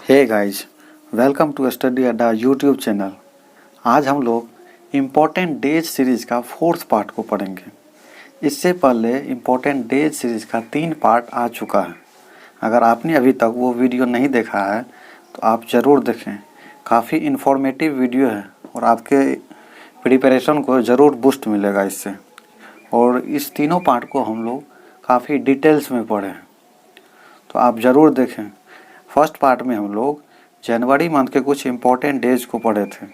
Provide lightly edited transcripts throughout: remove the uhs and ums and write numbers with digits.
Hey guys, welcome to study Adda YouTube channel. आज हम लोग इम्पोर्टेंट डेज सीरीज़ का 4th पार्ट को पढ़ेंगे। इससे पहले इम्पोर्टेंट डेज सीरीज़ का 3 पार्ट आ चुका है। अगर आपने अभी तक वो वीडियो नहीं देखा है तो आप ज़रूर देखें। काफ़ी इन्फॉर्मेटिव वीडियो है और आपके प्रिपरेशन को ज़रूर बूस्ट मिलेगा इससे। और इस तीनों पार्ट को हम लोग काफ़ी डिटेल्स में पढ़े हैं, तो आप ज़रूर देखें। फर्स्ट पार्ट में हम लोग जनवरी मंथ के कुछ इम्पोर्टेंट डेज को पढ़े थे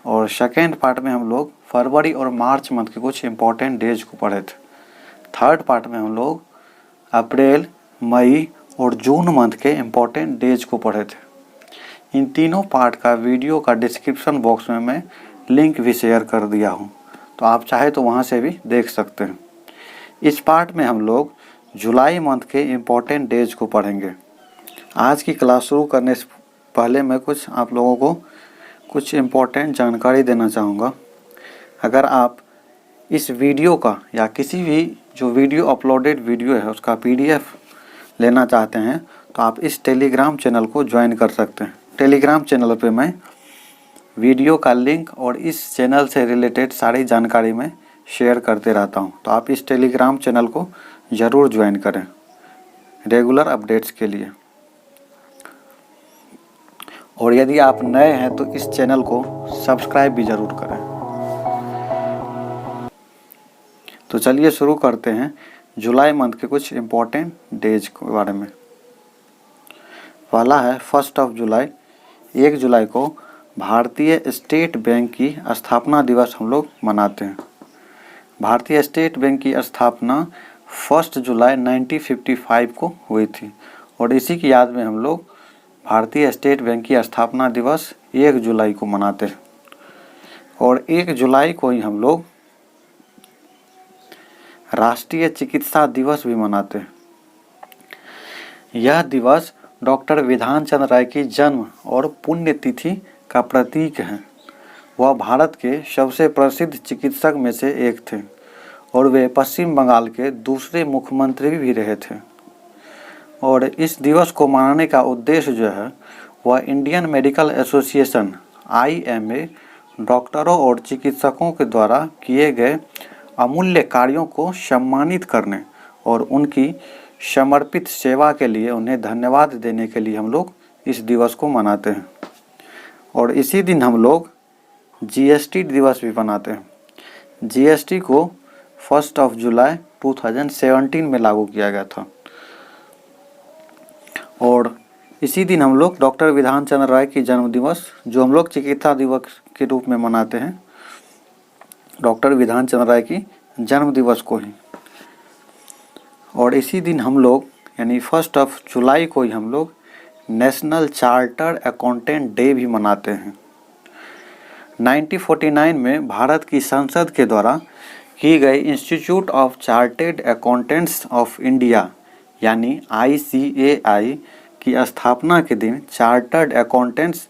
और सेकेंड पार्ट में हम लोग फरवरी और मार्च मंथ के कुछ इम्पोर्टेंट डेज को पढ़े थे। थर्ड पार्ट में हम लोग अप्रैल, मई और जून मंथ के इम्पोर्टेंट डेज को पढ़े थे। इन तीनों पार्ट का वीडियो का डिस्क्रिप्शन बॉक्स में मैं लिंक भी शेयर कर दिया हूँ, तो आप चाहे तो वहाँ से भी देख सकते हैं। इस पार्ट में हम लोग जुलाई मंथ के इम्पोर्टेंट डेज को पढ़ेंगे। आज की क्लास शुरू करने से पहले मैं आप लोगों को कुछ इम्पोर्टेंट जानकारी देना चाहूँगा। अगर आप इस वीडियो का या किसी भी जो वीडियो अपलोडेड वीडियो है उसका PDF लेना चाहते हैं तो आप इस टेलीग्राम चैनल को ज्वाइन कर सकते हैं। टेलीग्राम चैनल पे मैं वीडियो का लिंक और इस चैनल से रिलेटेड सारी जानकारी मैं शेयर करते रहता हूँ, तो आप इस टेलीग्राम चैनल को ज़रूर ज्वाइन करें रेगुलर अपडेट्स के लिए। और यदि आप नए हैं तो इस चैनल को सब्सक्राइब भी ज़रूर करें। तो चलिए शुरू करते हैं जुलाई मंथ के कुछ इम्पोर्टेंट डेज के बारे में। पहला है 1 जुलाई। 1 जुलाई को भारतीय स्टेट बैंक की स्थापना दिवस हम लोग मनाते हैं। भारतीय स्टेट बैंक की स्थापना 1 जुलाई 1955 को हुई थी और इसी की याद में हम लोग भारतीय स्टेट बैंक की स्थापना दिवस 1 जुलाई को मनाते हैं। और 1 जुलाई को ही हम लोग राष्ट्रीय चिकित्सा दिवस भी मनाते हैं। यह दिवस डॉक्टर विधान चंद्र राय की जन्म और पुण्यतिथि का प्रतीक है। वह भारत के सबसे प्रसिद्ध चिकित्सक में से एक थे और वे पश्चिम बंगाल के दूसरे मुख्यमंत्री भी रहे थे। और इस दिवस को मनाने का उद्देश्य जो है वह इंडियन मेडिकल एसोसिएशन IMA डॉक्टरों और चिकित्सकों के द्वारा किए गए अमूल्य कार्यों को सम्मानित करने और उनकी समर्पित सेवा के लिए उन्हें धन्यवाद देने के लिए हम लोग इस दिवस को मनाते हैं। और इसी दिन हम लोग GST दिवस भी मनाते हैं। GST को 1 जुलाई 2017 में लागू किया गया था। और इसी दिन हम लोग डॉक्टर विधान चंद्र राय की जन्म दिवस, जो हम लोग चिकित्सा दिवस के रूप में मनाते हैं, डॉक्टर विधान चंद्र राय की जन्म दिवस को ही। और इसी दिन हम लोग यानी 1 जुलाई को ही हम लोग नेशनल चार्टर्ड अकाउंटेंट डे भी मनाते हैं। 1949 में भारत की संसद के द्वारा की गई institute of chartered accountants of India यानी ICAI की स्थापना के दिन चार्टर्ड अकाउंटेंट्स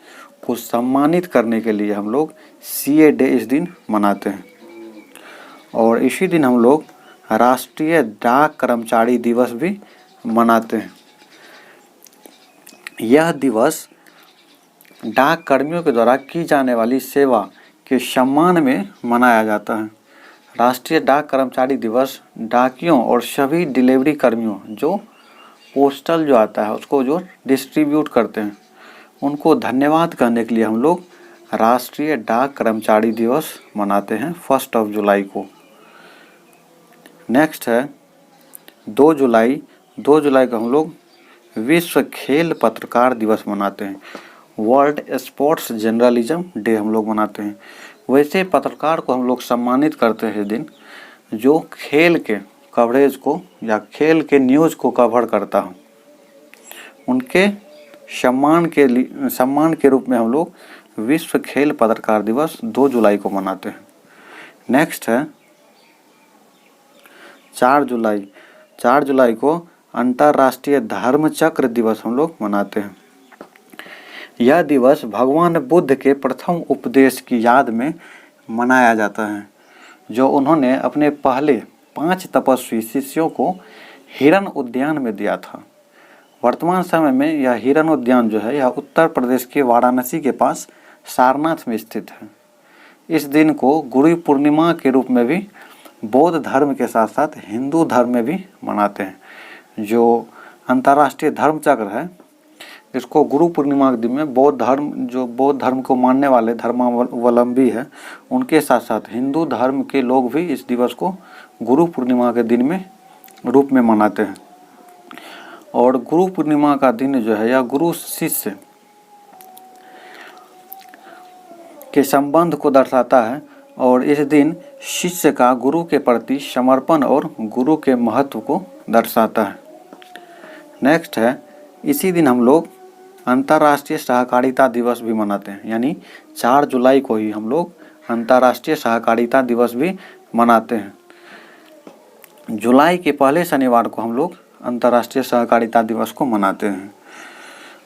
को सम्मानित करने के लिए हम लोग CA डे इस दिन मनाते हैं। और इसी दिन हम लोग राष्ट्रीय डाक कर्मचारी दिवस भी मनाते हैं। यह दिवस डाक कर्मियों के द्वारा की जाने वाली सेवा के सम्मान में मनाया जाता है। राष्ट्रीय डाक कर्मचारी दिवस डाकियों और सभी डिलीवरी कर्मियों जो पोस्टल जो आता है उसको जो डिस्ट्रीब्यूट करते हैं उनको धन्यवाद करने के लिए हम लोग राष्ट्रीय डाक कर्मचारी दिवस मनाते हैं 1 जुलाई को। नेक्स्ट है 2 जुलाई। 2 जुलाई को हम लोग विश्व खेल पत्रकार दिवस मनाते हैं। वर्ल्ड स्पोर्ट्स जर्नलिज्म डे हम लोग मनाते हैं। वैसे पत्रकार को हम लोग सम्मानित करते हैं इस दिन जो खेल के कवरेज को या खेल के न्यूज़ को कवर करता हूँ, उनके सम्मान के रूप में हम लोग विश्व खेल पत्रकार दिवस 2 जुलाई को मनाते हैं। नेक्स्ट है 4 जुलाई। 4 जुलाई को अंतर्राष्ट्रीय धर्म चक्र दिवस हम लोग मनाते हैं। यह दिवस भगवान बुद्ध के प्रथम उपदेश की याद में मनाया जाता है, जो उन्होंने अपने पहले 5 तपस्वी शिष्यों को हिरन उद्यान में दिया था। वर्तमान समय में यह हिरन उद्यान जो है यह उत्तर प्रदेश के वाराणसी के पास सारनाथ में स्थित है। इस दिन को गुरु पूर्णिमा के रूप में भी बौद्ध धर्म के साथ साथ हिंदू धर्म में भी मनाते हैं। जो अंतर्राष्ट्रीय धर्म चक्र है इसको गुरु पूर्णिमा के दिन में बौद्ध धर्म को मानने वाले धर्मावलंबी है उनके साथ साथ हिंदू धर्म के लोग भी इस दिवस को गुरु पूर्णिमा के दिन में रूप में मनाते हैं। और गुरु पूर्णिमा का दिन जो है यह गुरु शिष्य के संबंध को दर्शाता है और इस दिन शिष्य का गुरु के प्रति समर्पण और गुरु के महत्व को दर्शाता है। नेक्स्ट है, इसी दिन हम लोग अंतर्राष्ट्रीय सहकारिता दिवस भी मनाते हैं, यानी 4 जुलाई को ही हम लोग अंतर्राष्ट्रीय सहकारिता दिवस भी मनाते हैं। जुलाई के पहले शनिवार को हम लोग अंतर्राष्ट्रीय सहकारिता दिवस को मनाते हैं।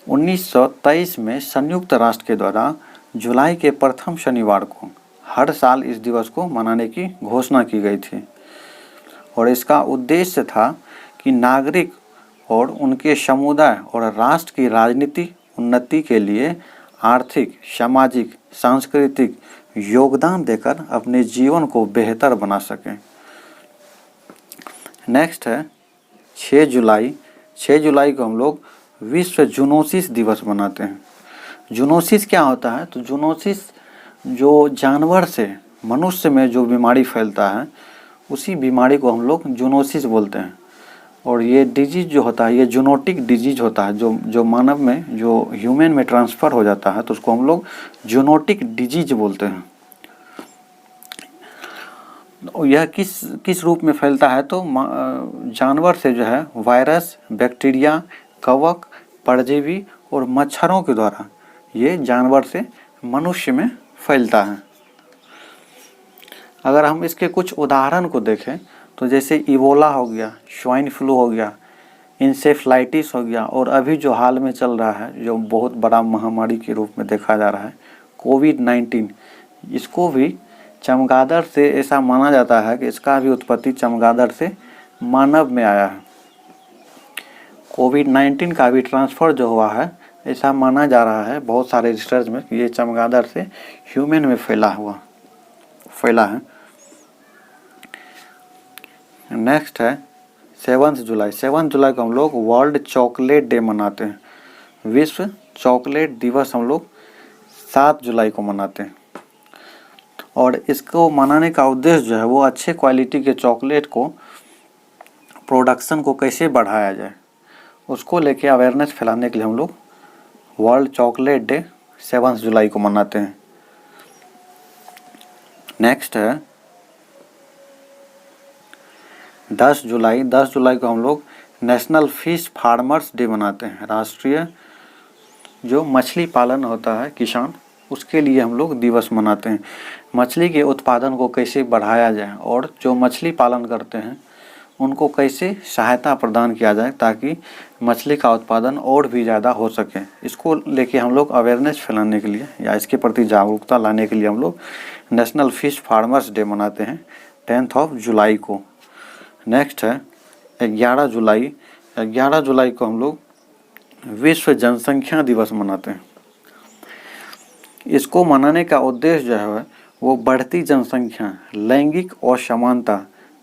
1923 में संयुक्त राष्ट्र के द्वारा जुलाई के प्रथम शनिवार को हर साल इस दिवस को मनाने की घोषणा की गई थी और इसका उद्देश्य था कि नागरिक और उनके समुदाय और राष्ट्र की राजनीतिक उन्नति के लिए आर्थिक, सामाजिक, सांस्कृतिक योगदान देकर अपने जीवन को बेहतर बना सकें। नेक्स्ट है 6 जुलाई। 6 जुलाई को हम लोग विश्व जूनोसिस दिवस मनाते हैं। जूनोसिस क्या होता है? तो जूनोसिस जो जानवर से मनुष्य में जो बीमारी फैलता है उसी बीमारी को हम लोग जूनोसिस बोलते हैं। और ये डिजीज जो होता है ये जूनोटिक डिजीज होता है, जो मानव में जो ह्यूमन में ट्रांसफ़र हो जाता है तो उसको हम लोग जूनोटिक डिजीज बोलते हैं। यह किस रूप में फैलता है? तो जानवर से जो है वायरस, बैक्टीरिया, कवक, परजीवी और मच्छरों के द्वारा ये जानवर से मनुष्य में फैलता है। अगर हम इसके कुछ उदाहरण को देखें तो जैसे इबोला हो गया, स्वाइन फ्लू हो गया, इंसेफ्लाइटिस हो गया और अभी जो हाल में चल रहा है जो बहुत बड़ा महामारी के रूप में देखा जा रहा है कोविड-19, इसको भी चमगादड़ से ऐसा माना जाता है कि इसका भी उत्पत्ति चमगादड़ से मानव में आया है। कोविड-19 का भी ट्रांसफ़र जो हुआ है ऐसा माना जा रहा है बहुत सारे रिसर्च में कि ये चमगादड़ से ह्यूमन में फैला है। नेक्स्ट है 7 जुलाई। 7 जुलाई को हम लोग वर्ल्ड चॉकलेट डे मनाते हैं। विश्व चॉकलेट दिवस हम लोग 7 जुलाई को मनाते हैं और इसको मनाने का उद्देश्य जो है वो अच्छे क्वालिटी के चॉकलेट को प्रोडक्शन को कैसे बढ़ाया जाए उसको लेके अवेयरनेस फैलाने के लिए हम लोग वर्ल्ड चॉकलेट डे 7 जुलाई को मनाते हैं। नेक्स्ट है 10 जुलाई। 10 जुलाई को हम लोग नेशनल फिश फार्मर्स डे मनाते हैं। राष्ट्रीय जो मछली पालन होता है किसान उसके लिए हम लोग दिवस मनाते हैं। मछली के उत्पादन को कैसे बढ़ाया जाए और जो मछली पालन करते हैं उनको कैसे सहायता प्रदान किया जाए ताकि मछली का उत्पादन और भी ज़्यादा हो सके, इसको लेके हम लोग अवेयरनेस फैलाने के लिए या इसके प्रति जागरूकता लाने के लिए हम लोग नेशनल फिश फार्मर्स डे मनाते हैं 10 जुलाई को। नेक्स्ट है 11 जुलाई। 11 जुलाई को हम लोग विश्व जनसंख्या दिवस मनाते हैं। इसको मनाने का उद्देश्य जो है वो बढ़ती जनसंख्या, लैंगिक असमानता,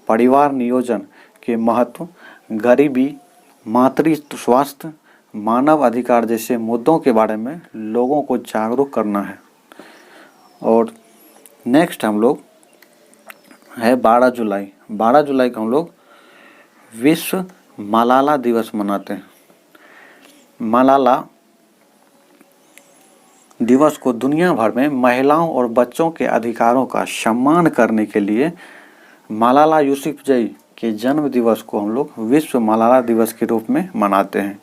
परिवार नियोजन के महत्व, गरीबी, मातृत्व स्वास्थ्य, मानव अधिकार जैसे मुद्दों के बारे में लोगों को जागरूक करना है। और नेक्स्ट हम लोग है 12 जुलाई। 12 जुलाई को हम लोग विश्व मलाला दिवस मनाते हैं। मलाला दिवस को दुनिया भर में महिलाओं और बच्चों के अधिकारों का सम्मान करने के लिए मलाला यूसुफजई के जन्म दिवस को हम लोग विश्व मलाला दिवस के रूप में मनाते हैं।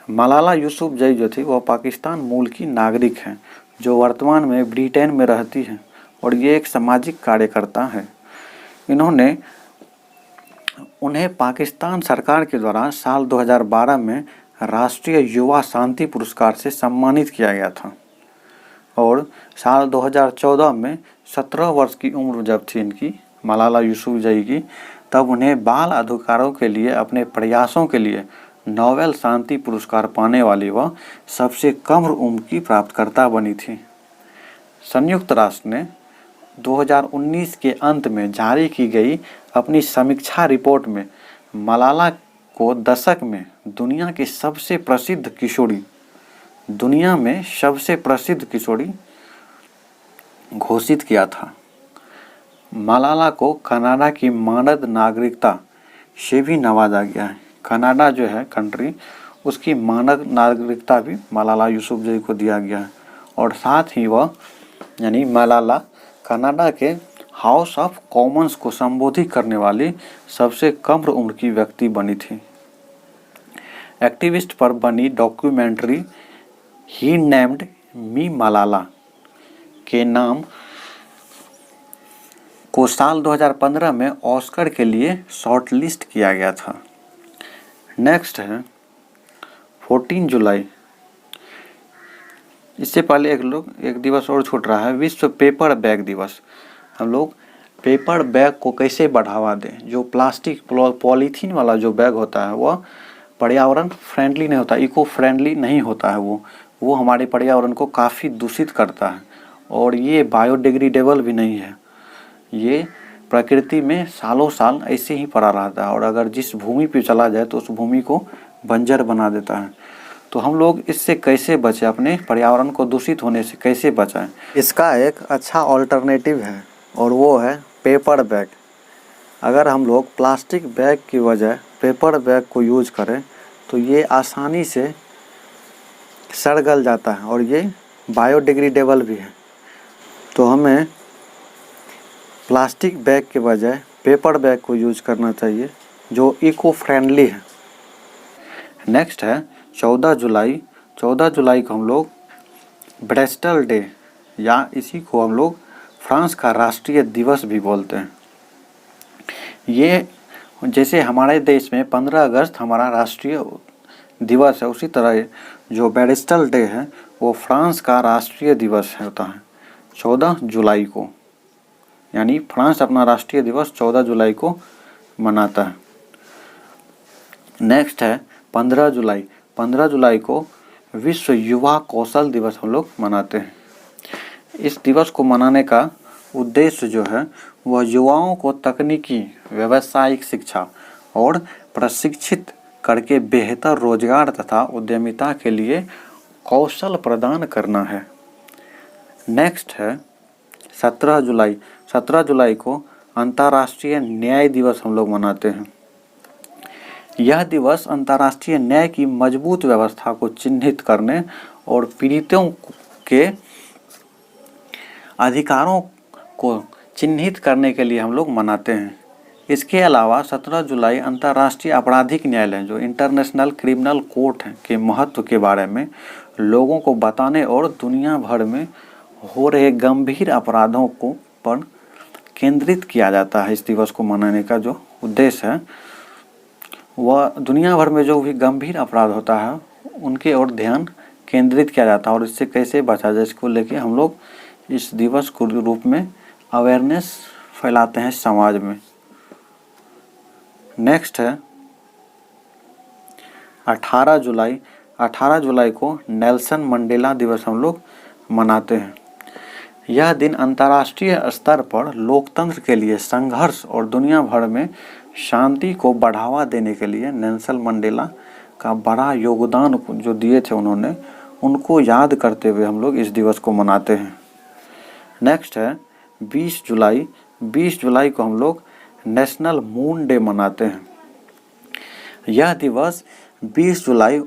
मलाला यूसुफजई जो थी वह पाकिस्तान मूल की नागरिक हैं जो वर्तमान में ब्रिटेन में रहती हैं और ये एक सामाजिक कार्यकर्ता है। उन्हें पाकिस्तान सरकार के द्वारा साल 2012 में राष्ट्रीय युवा शांति पुरस्कार से सम्मानित किया गया था और साल 2014 में 17 वर्ष की उम्र जब थी इनकी मलाला यूसुफजई की, तब उन्हें बाल अधिकारों के लिए अपने प्रयासों के लिए नोबेल शांति पुरस्कार पाने वाली वह सबसे कम उम्र की प्राप्तकर्ता बनी थी। संयुक्त राष्ट्र ने 2019 के अंत में जारी की गई अपनी समीक्षा रिपोर्ट में मलाला को दशक में दुनिया में सबसे प्रसिद्ध किशोरी घोषित किया था। मलाला को कनाडा की मानद नागरिकता से भी नवाजा गया है। कनाडा जो है कंट्री, उसकी मानद नागरिकता भी मलाला यूसुफजई को दिया गया है। और साथ ही वह यानी मलाला कनाडा के हाउस ऑफ कॉमन्स को संबोधित करने वाली सबसे कम उम्र की व्यक्ति बनी थी। एक्टिविस्ट पर बनी डॉक्यूमेंट्री ही नेम्ड मी मलाला के नाम को साल 2015 में ऑस्कर के लिए शॉर्टलिस्ट किया गया था। नेक्स्ट है 14 जुलाई। इससे पहले एक दिवस और छूट रहा है, विश्व पेपर बैग दिवस। हम लोग पेपर बैग को कैसे बढ़ावा दें। जो प्लास्टिक पॉलीथीन वाला जो बैग होता है वह पर्यावरण फ्रेंडली नहीं होता, इको फ्रेंडली नहीं होता है। वो हमारे पर्यावरण को काफ़ी दूषित करता है और ये बायोडिग्रेडेबल भी नहीं है। ये प्रकृति में सालों साल ऐसे ही पड़ा रहता है और अगर जिस भूमि पे चला जाए तो उस भूमि को बंजर बना देता है। तो हम लोग इससे कैसे बचें, अपने पर्यावरण को दूषित होने से कैसे बचाएं। इसका एक अच्छा ऑल्टरनेटिव है और वो है पेपर बैग। अगर हम लोग प्लास्टिक बैग की बजाय पेपर बैग को यूज करें तो ये आसानी से सड़ गल जाता है और ये बायोडिग्रेडेबल भी है। तो हमें प्लास्टिक बैग के बजाय पेपर बैग को यूज करना चाहिए जो इको फ्रेंडली है। नेक्स्ट है 14 जुलाई। 14 जुलाई को हम लोग ब्रेस्टल डे या इसी को हम लोग फ्रांस का राष्ट्रीय दिवस भी बोलते हैं। ये जैसे हमारे देश में 15 अगस्त हमारा राष्ट्रीय दिवस है, उसी तरह जो ब्रेस्टल डे है वो फ्रांस का राष्ट्रीय दिवस होता है 14 जुलाई को। यानी फ्रांस अपना राष्ट्रीय दिवस 14 जुलाई को मनाता है। नेक्स्ट है 15 जुलाई। 15 जुलाई को विश्व युवा कौशल दिवस हम लोग मनाते हैं। इस दिवस को मनाने का उद्देश्य जो है वह युवाओं को तकनीकी व्यावसायिक शिक्षा और प्रशिक्षित करके बेहतर रोजगार तथा उद्यमिता के लिए कौशल प्रदान करना है। नेक्स्ट है 17 जुलाई। 17 जुलाई को अंतर्राष्ट्रीय न्याय दिवस हम लोग मनाते हैं। यह दिवस अंतर्राष्ट्रीय न्याय की मजबूत व्यवस्था को चिन्हित करने और पीड़ितों के अधिकारों को चिन्हित करने के लिए हम लोग मनाते हैं। इसके अलावा 17 जुलाई अंतर्राष्ट्रीय आपराधिक न्यायालय जो इंटरनेशनल क्रिमिनल कोर्ट है के महत्व के बारे में लोगों को बताने और दुनिया भर में हो रहे गंभीर अपराधों को पर केंद्रित किया जाता है। इस दिवस को मनाने का जो उद्देश्य है वह दुनिया भर में जो भी गंभीर अपराध होता है उनके ओर ध्यान केंद्रित किया जाता है और इससे कैसे बचा जाए इसको लेके हम लोग इस दिवस को रूप में अवेयरनेस फैलाते हैं समाज में। नेक्स्ट है 18 जुलाई। 18 जुलाई को नेल्सन मंडेला दिवस हम लोग मनाते हैं। यह दिन अंतर्राष्ट्रीय स्तर पर लोकतंत्र के लिए संघर्ष और दुनिया भर में शांति को बढ़ावा देने के लिए नेल्सन मंडेला का बड़ा योगदान जो दिए थे उन्होंने, उनको याद करते हुए हम लोग इस दिवस को मनाते हैं। नेक्स्ट है 20 जुलाई। 20 जुलाई को हम लोग नेशनल मून डे मनाते हैं। यह दिवस 20 जुलाई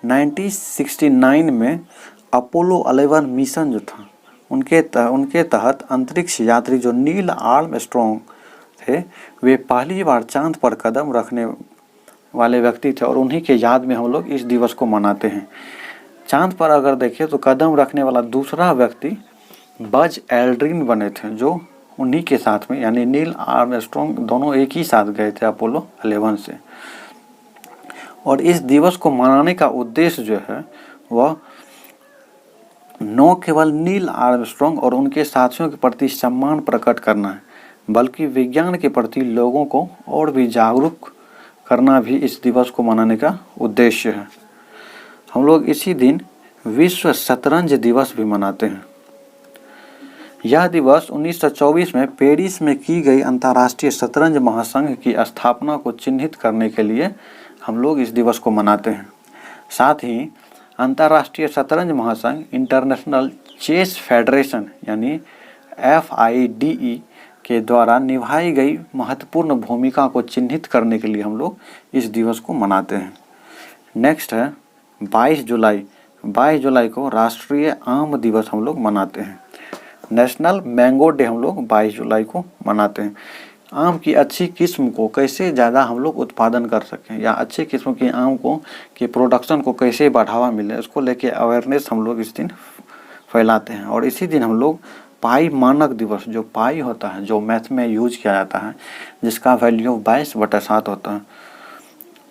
1969 में अपोलो 11 मिशन जो था उनके तहत अंतरिक्ष यात्री जो नील आर्मस्ट्रॉन्ग थे वे पहली बार चांद पर कदम रखने वाले व्यक्ति थे और उन्हीं के याद में हम लोग इस दिवस को मनाते हैं। चांद पर अगर देखें तो कदम रखने वाला दूसरा व्यक्ति बज एल्ड्रिन बने थे जो उन्हीं के साथ में यानी नील आर्मस्ट्रॉन्ग दोनों एक ही साथ गए थे अपोलो 11 से। और इस दिवस को मनाने का उद्देश्य जो है वह न केवल नील आर्मस्ट्रॉन्ग और उनके साथियों के प्रति सम्मान प्रकट करना है बल्कि विज्ञान के प्रति लोगों को और भी जागरूक करना भी इस दिवस को मनाने का उद्देश्य है। हम लोग इसी दिन विश्व शतरंज दिवस भी मनाते हैं। यह दिवस 1924 में पेरिस में की गई अंतर्राष्ट्रीय शतरंज महासंघ की स्थापना को चिन्हित करने के लिए हम लोग इस दिवस को मनाते हैं। साथ ही अंतर्राष्ट्रीय शतरंज महासंघ इंटरनेशनल चेस फेडरेशन यानी FIDE के द्वारा निभाई गई महत्वपूर्ण भूमिका को चिन्हित करने के लिए हम लोग इस दिवस को मनाते हैं। नेक्स्ट है 22 जुलाई। 22 जुलाई को राष्ट्रीय आम दिवस हम लोग मनाते हैं। नेशनल मैंगो डे हम लोग 22 जुलाई को मनाते हैं। आम की अच्छी किस्म को कैसे ज़्यादा हम लोग उत्पादन कर सकें या अच्छी किस्म के आम को के प्रोडक्शन को कैसे बढ़ावा मिले, उसको लेके अवेयरनेस हम लोग इस दिन फैलाते हैं। और इसी दिन हम लोग पाई मानक दिवस, जो पाई होता है जो मैथ में यूज किया जाता है, जिसका वैल्यू 22/7 होता है,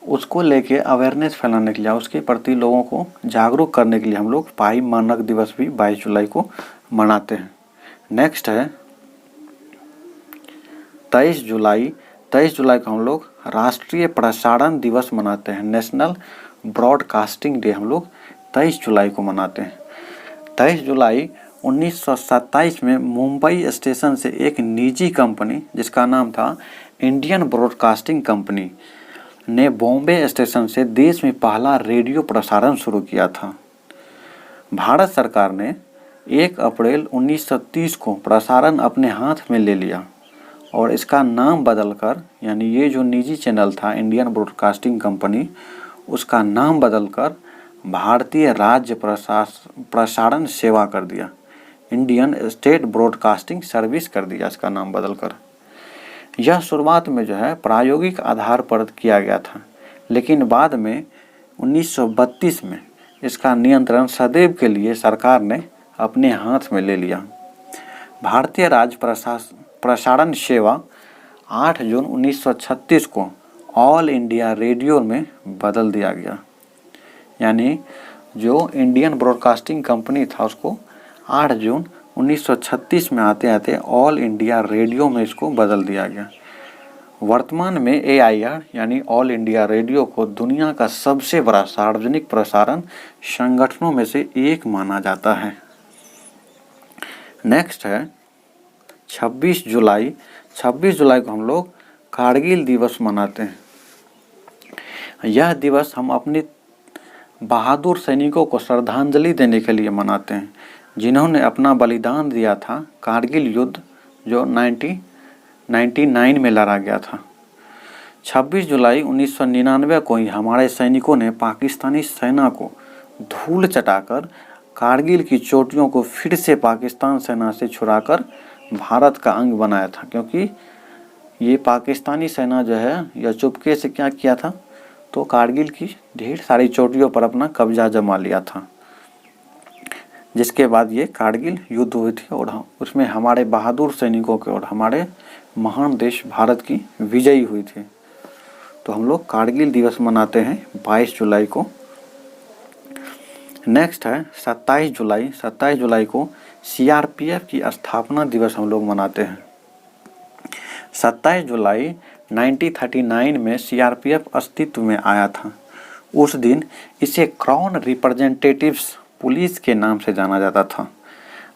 उसको लेके अवेयरनेस फैलाने के लिए, उसके प्रति लोगों को जागरूक करने के लिए हम लोग पाई मानक दिवस भी 22 जुलाई को मनाते हैं। नेक्स्ट है 23 जुलाई। 23 जुलाई को हम लोग राष्ट्रीय प्रसारण दिवस मनाते हैं। नेशनल ब्रॉडकास्टिंग डे हम लोग 23 जुलाई को मनाते हैं। 23 जुलाई 1927 में मुंबई स्टेशन से एक निजी कंपनी जिसका नाम था इंडियन ब्रॉडकास्टिंग कंपनी ने बॉम्बे स्टेशन से देश में पहला रेडियो प्रसारण शुरू किया था। भारत सरकार ने 1 अप्रैल 1930 को प्रसारण अपने हाथ में ले लिया और इसका नाम बदलकर, यानी ये जो निजी चैनल था इंडियन ब्रॉडकास्टिंग कंपनी, उसका नाम बदलकर भारतीय राज्य प्रसारण सेवा कर दिया, इंडियन स्टेट ब्रॉडकास्टिंग सर्विस कर दिया इसका नाम बदलकर। यह शुरुआत में जो है प्रायोगिक आधार पर किया गया था, लेकिन बाद में 1932 में इसका नियंत्रण सदैव के लिए सरकार ने अपने हाथ में ले लिया। भारतीय राज्य प्रसारण सेवा 8 जून 1936 को ऑल इंडिया रेडियो में बदल दिया गया, यानी जो इंडियन ब्रॉडकास्टिंग कंपनी था उसको 8 जून 1936 में आते आते ऑल इंडिया रेडियो में इसको बदल दिया गया। वर्तमान में AIR यानी ऑल इंडिया रेडियो को दुनिया का सबसे बड़ा सार्वजनिक प्रसारण संगठनों में से एक माना जाता है। नेक्स्ट है 26 जुलाई। 26 जुलाई को हम लोग कारगिल दिवस मनाते हैं। यह दिवस हम अपने बहादुर सैनिकों को श्रद्धांजलि देने के लिए मनाते हैं, जिन्होंने अपना बलिदान दिया था कारगिल युद्ध जो 1999 में लड़ा गया था। 26 जुलाई 1999 को ही हमारे सैनिकों ने पाकिस्तानी सेना को धूल चटाकर कारगिल की चोटियों को फिर से पाकिस्तान सेना से छुड़ाकर भारत का अंग बनाया था, क्योंकि ये पाकिस्तानी सेना जो है यह चुपके से क्या किया था, तो कारगिल की ढेर सारी चोटियों पर अपना कब्जा जमा लिया था, जिसके बाद ये कारगिल युद्ध हुई थी और उसमें हमारे बहादुर सैनिकों के और हमारे महान देश भारत की विजयी हुई थी। तो हम लोग कारगिल दिवस मनाते हैं 22 जुलाई को। नेक्स्ट है 27 जुलाई। 27 जुलाई को CRPF की स्थापना दिवस हम लोग मनाते हैं। 27 जुलाई 1939 में CRPF अस्तित्व में आया था। उस दिन इसे क्राउन रिप्रेजेंटेटिव्स पुलिस के नाम से जाना जाता था।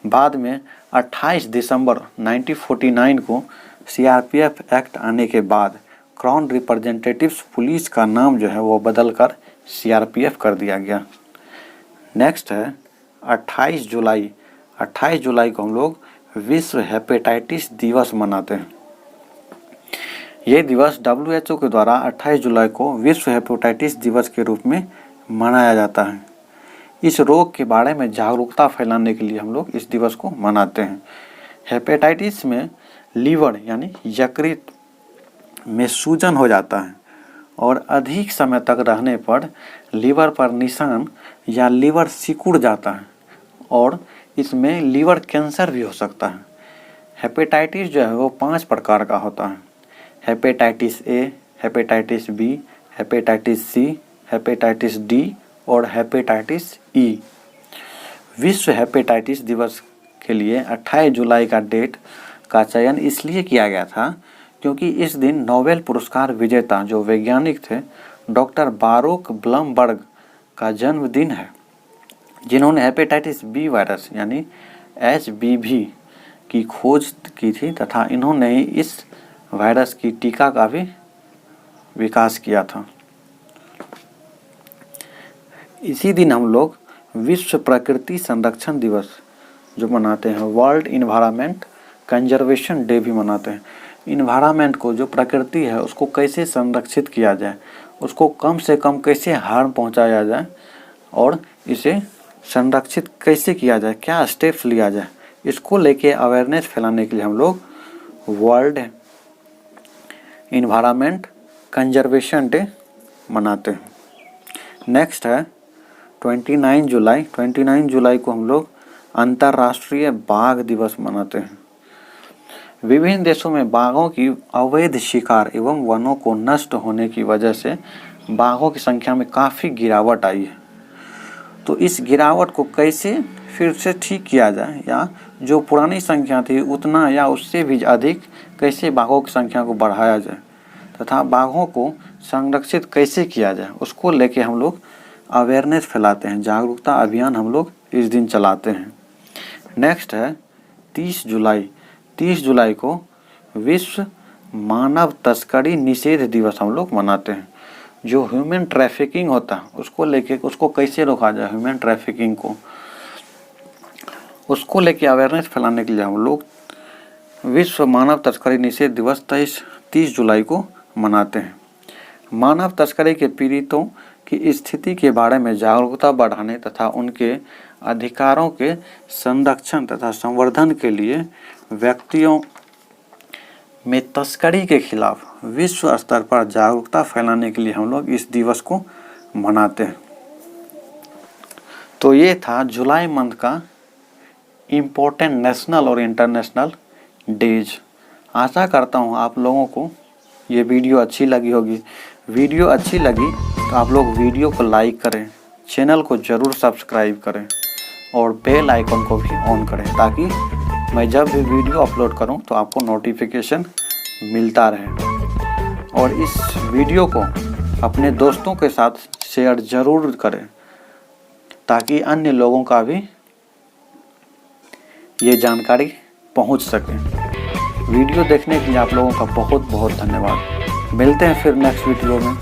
बाद में 28 दिसंबर 1949 को CRPF एक्ट आने के बाद क्राउन रिप्रेजेंटेटिव्स पुलिस का नाम जो है वो बदलकर CRPF कर दिया गया। नेक्स्ट है 28 जुलाई। 28 जुलाई को हम लोग विश्व हेपेटाइटिस दिवस मनाते हैं। ये दिवस WHO के द्वारा 28 जुलाई को विश्व हेपेटाइटिस दिवस के रूप में मनाया जाता है। इस रोग के बारे में जागरूकता फैलाने के लिए हम लोग इस दिवस को मनाते हैं। हेपेटाइटिस में लीवर यानी यकृत में सूजन हो जाता है और अधिक समय तक रहने पर लीवर पर निशान या लीवर सिकुड़ जाता है और इसमें लीवर कैंसर भी हो सकता है। हेपेटाइटिस जो है वो 5 प्रकार का होता है: hepatitis A, hepatitis B, hepatitis C, hepatitis D और हेपेटाइटिस E। विश्व हेपेटाइटिस दिवस के लिए 28 जुलाई का डेट का चयन इसलिए किया गया था क्योंकि इस दिन नोबेल पुरस्कार विजेता जो वैज्ञानिक थे डॉक्टर बारूक ब्लमबर्ग का जन्मदिन है, जिन्होंने हेपेटाइटिस बी वायरस यानी HBV की खोज की थी तथा इन्होंने ही इस वायरस की टीका का भी विकास किया था। इसी दिन हम लोग विश्व प्रकृति संरक्षण दिवस जो मनाते हैं, वर्ल्ड इन्वायरमेंट कंजर्वेशन डे भी मनाते हैं। इन्वायरमेंट को, जो प्रकृति है, उसको कैसे संरक्षित किया जाए, उसको कम से कम कैसे हार्म पहुंचाया जाए और इसे संरक्षित कैसे किया जाए, क्या स्टेप्स लिया जाए, इसको लेके अवेयरनेस फैलाने के लिए हम लोग वर्ल्ड इन्वायरमेंट कंजर्वेशन डे मनाते हैं। नेक्स्ट है 29 जुलाई। 29 जुलाई को हम लोग अंतर्राष्ट्रीय बाघ दिवस मनाते हैं। विभिन्न देशों में बाघों की अवैध शिकार एवं वनों को नष्ट होने की वजह से बाघों की संख्या में काफ़ी गिरावट आई है। तो इस गिरावट को कैसे फिर से ठीक किया जाए, या जो पुरानी संख्या थी उतना या उससे भी अधिक कैसे बाघों की संख्या को बढ़ाया जाए तथा बाघों को संरक्षित कैसे किया जाए, उसको लेके हम लोग अवेयरनेस फैलाते हैं, जागरूकता अभियान हम लोग इस दिन चलाते हैं। नेक्स्ट है 30 जुलाई। 30 जुलाई को विश्व मानव तस्करी निषेध दिवस हम लोग मनाते हैं। जो ह्यूमन ट्रैफिकिंग होता है उसको लेके, उसको कैसे रोका जाए, ह्यूमन ट्रैफिकिंग को, उसको लेके अवेयरनेस फैलाने के लिए हम लोग विश्व मानव तस्करी निषेध दिवस 30 जुलाई को मनाते हैं। मानव तस्करी के पीड़ितों की स्थिति के बारे में जागरूकता बढ़ाने तथा उनके अधिकारों के संरक्षण तथा संवर्धन के लिए व्यक्तियों में तस्करी के खिलाफ विश्व स्तर पर जागरूकता फैलाने के लिए हम लोग इस दिवस को मनाते हैं। तो ये था जुलाई मंथ का इम्पोर्टेंट नेशनल और इंटरनेशनल डेज। आशा करता हूँ आप लोगों को ये वीडियो अच्छी लगी होगी। वीडियो अच्छी लगी तो आप लोग वीडियो को लाइक करें, चैनल को ज़रूर सब्सक्राइब करें और बेल आइकन को भी ऑन करें, ताकि मैं जब भी वीडियो अपलोड करूं तो आपको नोटिफिकेशन मिलता रहे। और इस वीडियो को अपने दोस्तों के साथ शेयर ज़रूर करें, ताकि अन्य लोगों का भी ये जानकारी पहुंच सके। वीडियो देखने के लिए आप लोगों का बहुत बहुत धन्यवाद। मिलते हैं फिर नेक्स्ट वीडियो में।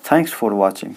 Thanks for watching.